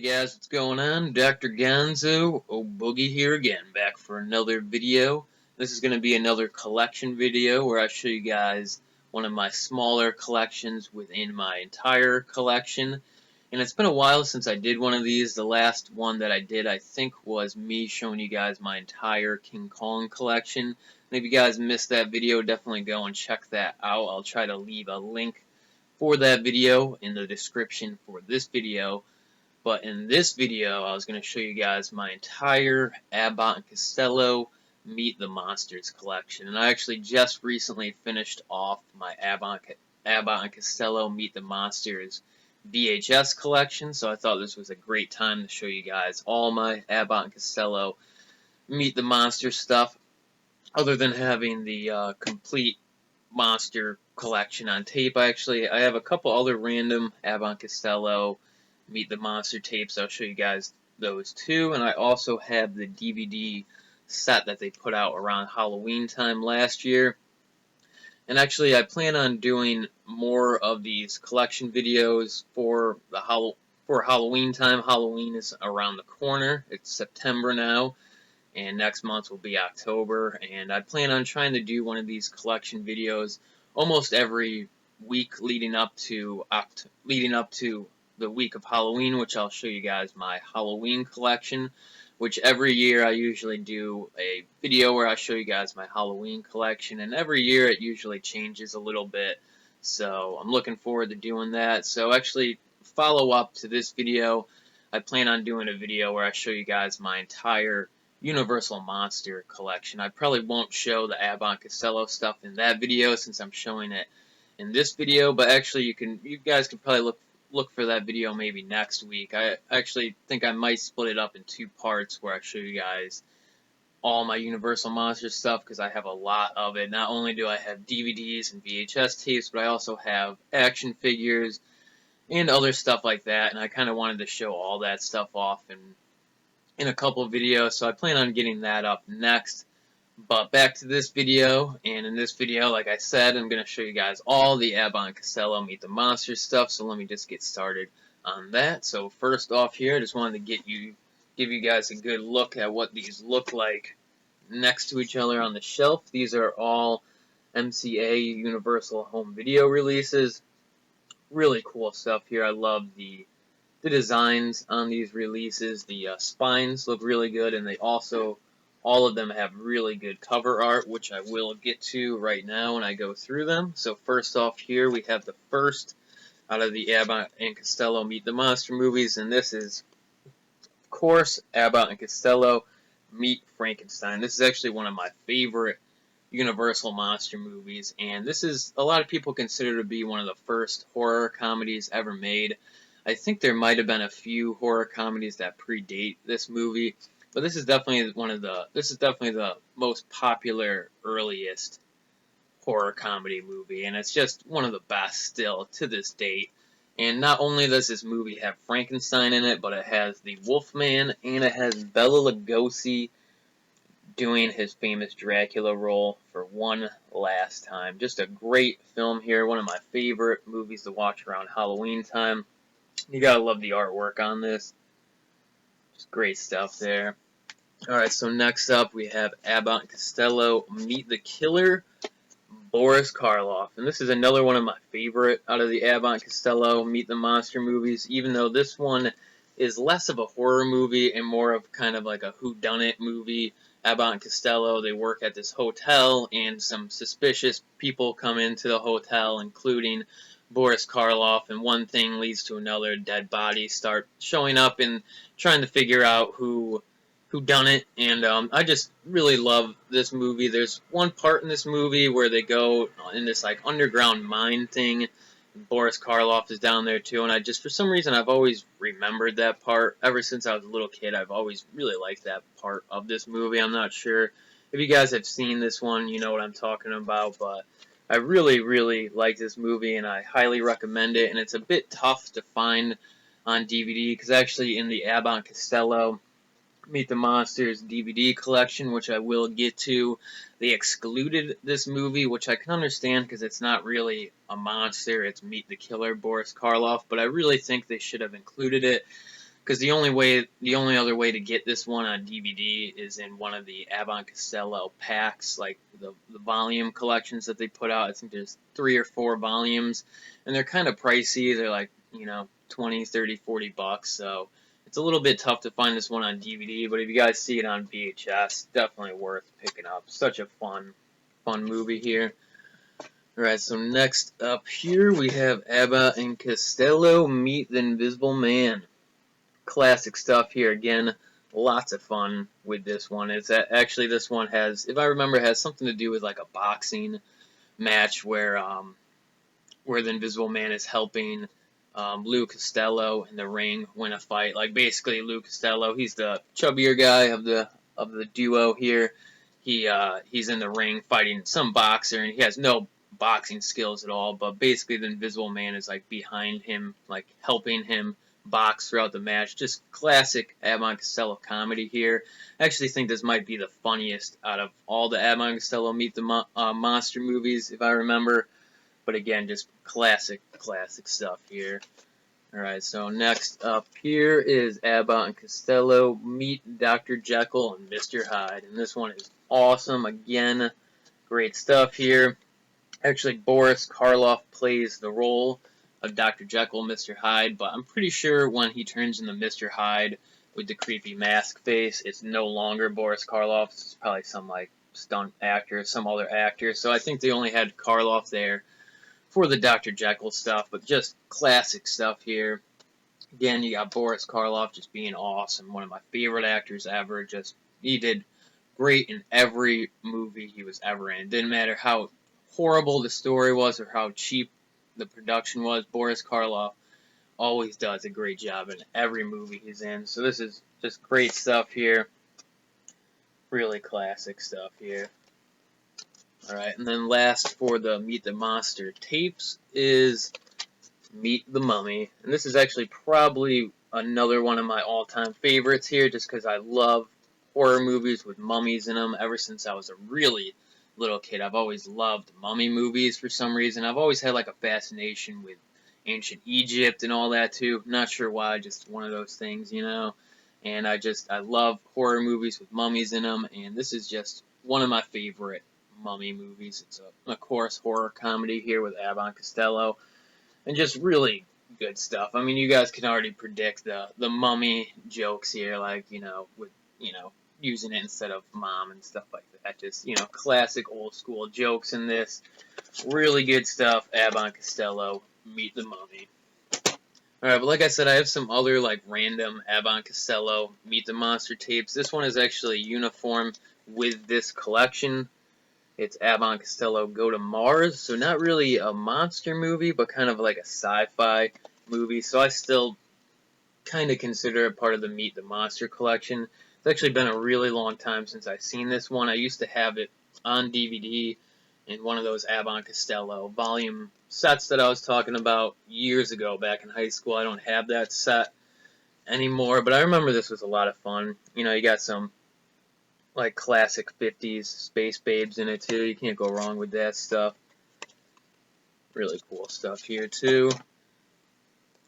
guys, what's going on? Dr. Gonzo, Boogie here again, back for another video. This is going to be another collection video where I show you guys one of my smaller collections within my entire collection. And it's been a while since I did one of these. The last one that I did, I think, was me showing you guys my entire King Kong collection. And if you guys missed that video, definitely go and check that out. I'll try to leave a link for that video in the description for this video. But in this video, I was going to show you guys my entire Abbott and Costello Meet the Monsters collection. And I actually just recently finished off my Abbott and Costello Meet the Monsters VHS collection. So I thought this was a great time to show you guys all my Abbott and Costello Meet the Monsters stuff. Other than having the complete monster collection on tape, I have a couple other random Abbott and Costello Meet the Monster tapes. I'll show you guys those too. And I also have the DVD set that they put out around Halloween time last year. And actually, I plan on doing more of these collection videos for Halloween time. Halloween is around the corner. It's September now, and next month will be October. And I plan on trying to do one of these collection videos almost every week leading up to the week of Halloween, which I'll show you guys my Halloween collection, which every year I usually do a video where I show you guys my Halloween collection, and every year it usually changes a little bit, so I'm looking forward to doing that. So actually, follow up to this video, I plan on doing a video where I show you guys my entire Universal Monster collection. I probably won't show the Abbott and Costello stuff in that video since I'm showing it in this video, but actually you guys can probably look for that video maybe next week. I actually think I might split it up in two parts where I show you guys all my Universal Monsters stuff, because I have a lot of it. Not only do I have DVDs and VHS tapes, but I also have action figures and other stuff like that, and I kind of wanted to show all that stuff off in a couple of videos, so I plan on getting that up next. But back to this video, and in this video, like I said, I'm going to show you guys all the Abbott and Costello Meet the Monsters stuff, so let me just get started on that. So first off here, I just wanted to give you guys a good look at what these look like next to each other on the shelf. These are all MCA Universal Home Video releases. Really cool stuff here. I love the designs on these releases. The spines look really good, and they also all of them have really good cover art, which I will get to right now when I go through them. So first off here, we have the first out of the Abbott and Costello Meet the Monster movies, and this is, of course, Abbott and Costello Meet Frankenstein. This is actually one of my favorite Universal Monster movies, and this is, a lot of people consider to be one of the first horror comedies ever made. I think there might have been a few horror comedies that predate this movie, but this is definitely the most popular, earliest horror comedy movie, and it's just one of the best still to this date. And not only does this movie have Frankenstein in it, but it has the Wolfman, and it has Bela Lugosi doing his famous Dracula role for one last time. Just a great film here, one of my favorite movies to watch around Halloween time. You gotta love the artwork on this. Just great stuff there. Alright, so next up we have Abbott and Costello Meet the Killer, Boris Karloff. And this is another one of my favorite out of the Abbott and Costello Meet the Monster movies, even though this one is less of a horror movie and more of kind of like a whodunit movie. Abbott and Costello, they work at this hotel, and some suspicious people come into the hotel, including Boris Karloff, and one thing leads to another. Dead bodies start showing up and trying to figure out who done it, and I just really love this movie. There's one part in this movie where they go in this like underground mine thing. Boris Karloff is down there too, and I just, for some reason, I've always remembered that part. Ever since I was a little kid, I've always really liked that part of this movie. I'm not sure if you guys have seen this one, you know what I'm talking about, but I really, really like this movie, and I highly recommend it. And it's a bit tough to find on DVD, because actually in the Abbott and Costello Meet the Monsters DVD collection, which I will get to, they excluded this movie, which I can understand because it's not really a monster, it's Meet the Killer, Boris Karloff, but I really think they should have included it, because the only other way to get this one on DVD is in one of the Abbott and Costello packs, like the volume collections that they put out. I think there's 3 or 4 volumes, and they're kind of pricey. They're like, 20, 30, 40 bucks. So it's a little bit tough to find this one on DVD. But if you guys see it on VHS, definitely worth picking up. Such a fun movie here. Alright, so next up here we have Abbott and Costello Meet the Invisible Man. Classic stuff here again. Lots of fun with this one. It's actually, this one has, if I remember, has something to do with like a boxing match where the Invisible Man is helping Lou Costello in the ring win a fight. Like basically, Lou Costello, he's the chubbier guy of the duo here. He's in the ring fighting some boxer, and he has no boxing skills at all. But basically, the Invisible Man is like behind him, like helping him box throughout the match. Just classic Abbott and Costello comedy here. I actually think this might be the funniest out of all the Abbott and Costello Meet the Monster movies, if I remember. But again, just classic stuff here. Alright, so next up here is Abbott and Costello Meet Dr. Jekyll and Mr. Hyde. And this one is awesome. Again, great stuff here. Actually, Boris Karloff plays the role of Dr. Jekyll and Mr. Hyde, but I'm pretty sure when he turns into Mr. Hyde with the creepy mask face, it's no longer Boris Karloff. It's probably some like stunt actor, some other actor. So I think they only had Karloff there for the Dr. Jekyll stuff, but just classic stuff here. Again, you got Boris Karloff just being awesome, one of my favorite actors ever. He did great in every movie he was ever in. Didn't matter how horrible the story was or how cheap the production was, Boris Karloff always does a great job in every movie he's in. So this is just great stuff here. Really classic stuff here. Alright, and then last for the Meet the Monster tapes is Meet the Mummy. And this is actually probably another one of my all-time favorites here, just because I love horror movies with mummies in them. Ever since I was a really little kid, I've always loved mummy movies for some reason. I've always had like a fascination with ancient Egypt and all that too. Not sure why, just one of those things, And I love horror movies with mummies in them, and this is just one of my favorite mummy movies. It's of course, horror comedy here with Abbott and Costello, and just really good stuff. I mean, you guys can already predict the mummy jokes here, like, with, using it instead of mom and stuff like that. Just, classic old school jokes in this. Really good stuff. Abbott and Costello, Meet the Mummy. Alright, but like I said, I have some other, like, random Abbott and Costello Meet the Monster tapes. This one is actually uniform with this collection. It's Abbott and Costello Go to Mars, so not really a monster movie, but kind of like a sci-fi movie, so I still kind of consider it part of the Meet the Monster collection. It's actually been a really long time since I've seen this one. I used to have it on DVD in one of those Abbott and Costello volume sets that I was talking about years ago back in high school. I don't have that set anymore, but I remember this was a lot of fun. You got some like classic 50s space babes in it too. You can't go wrong with that stuff. Really cool stuff here too.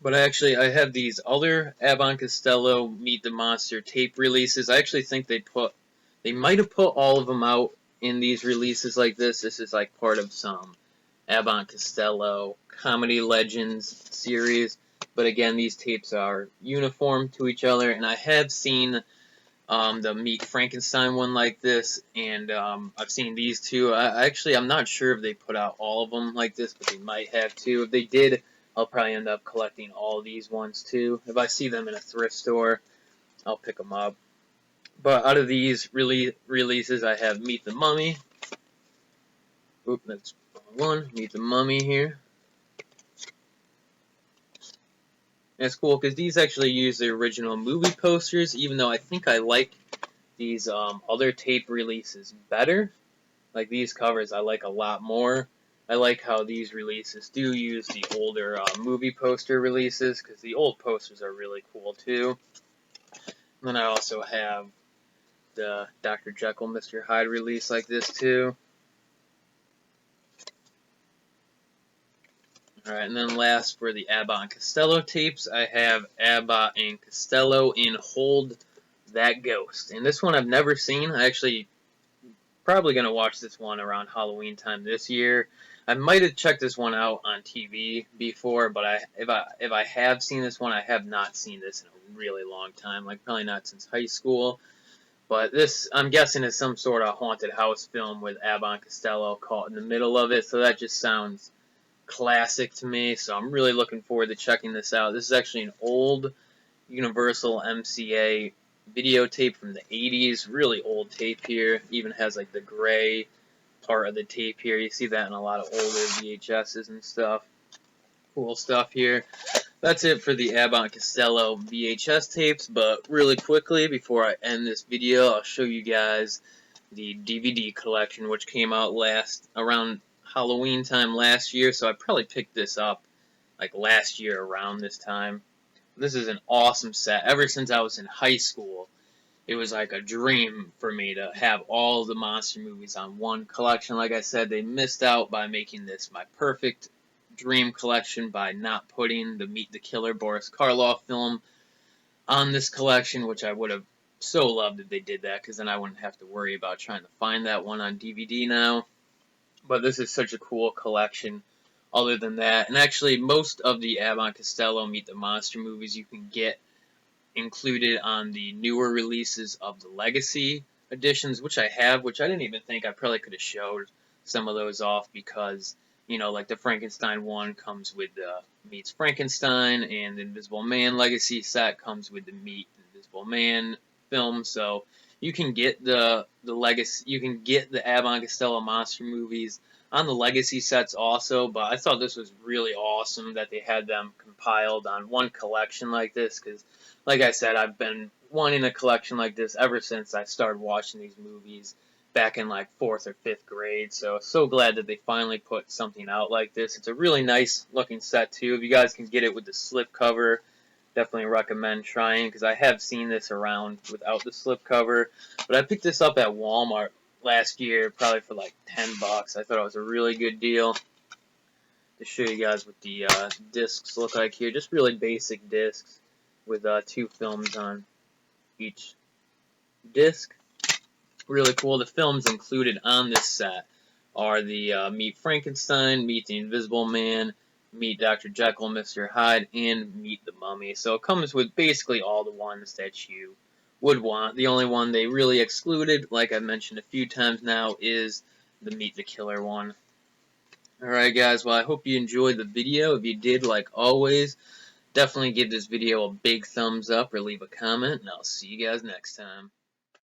But I have these other Abbott and Costello Meet the Monster tape releases. I actually think they might have put all of them out in these releases like this. This is like part of some Abbott and Costello Comedy Legends series. But again, these tapes are uniform to each other, and I have seen the Meet Frankenstein one like this, and I've seen these two. I'm not sure if they put out all of them like this, but they might have to. If they did, I'll probably end up collecting all these ones too. If I see them in a thrift store, I'll pick them up. But out of these releases, I have Meet the Mummy. Oop, that's the wrong one. Meet the Mummy here. And it's cool because these actually use the original movie posters, even though I think I like these other tape releases better. Like these covers I like a lot more. I like how these releases do use the older movie poster releases, because the old posters are really cool too. And then I also have the Dr. Jekyll, Mr. Hyde release like this too. Alright, and then last for the Abbott and Costello tapes, I have Abbott and Costello in Hold That Ghost. And this one I've never seen. I actually probably going to watch this one around Halloween time this year. I might have checked this one out on TV before, but if I have seen this one, I have not seen this in a really long time, like probably not since high school. But this, I'm guessing, is some sort of haunted house film with Abbott and Costello caught in the middle of it, so that just sounds classic to me, so I'm really looking forward to checking this out. This is actually an old Universal MCA videotape from the 80s, really old tape here, even has like the gray part of the tape here. You see that in a lot of older VHSs and stuff. Cool stuff here. That's it for the Abbott and Costello VHS tapes, but really quickly, before I end this video, I'll show you guys the DVD collection, which came out around Halloween time last year, so I probably picked this up like last year around this time. This is an awesome set. Ever since I was in high school, it was like a dream for me to have all the monster movies on one collection. Like I said, they missed out by making this my perfect dream collection by not putting the Meet the Killer Boris Karloff film on this collection, which I would have so loved if they did that, because then I wouldn't have to worry about trying to find that one on DVD now. But this is such a cool collection other than that. And actually, most of the Abbott and Costello Meet the Monster movies you can get included on the newer releases of the Legacy editions, which I have, which I didn't even think I probably could have showed some of those off because, you know, like the Frankenstein one comes with the Meets Frankenstein, and the Invisible Man Legacy set comes with the Meet Invisible Man film, so you can get the Legacy, you can get the Abbott and Costello monster movies on the Legacy sets also, but I thought this was really awesome that they had them compiled on one collection like this, because like I said, I've been wanting a collection like this ever since I started watching these movies back in like 4th or 5th grade, so glad that they finally put something out like this. It's a really nice looking set too. If you guys can get it with the slip cover, definitely recommend trying, because I have seen this around without the slip cover, but I picked this up at Walmart last year, probably for like $10. I thought it was a really good deal. To show you guys what the discs look like here, just really basic discs with 2 films on each disc. Really cool. The films included on this set are the Meet Frankenstein, Meet the Invisible Man, Meet Dr. Jekyll and Mr. Hyde, and Meet the Mummy. So it comes with basically all the ones that you would want. The only one they really excluded, like I've mentioned a few times now, is the Meet the Killer one. Alright guys, well I hope you enjoyed the video. If you did, like always, definitely give this video a big thumbs up or leave a comment, and I'll see you guys next time.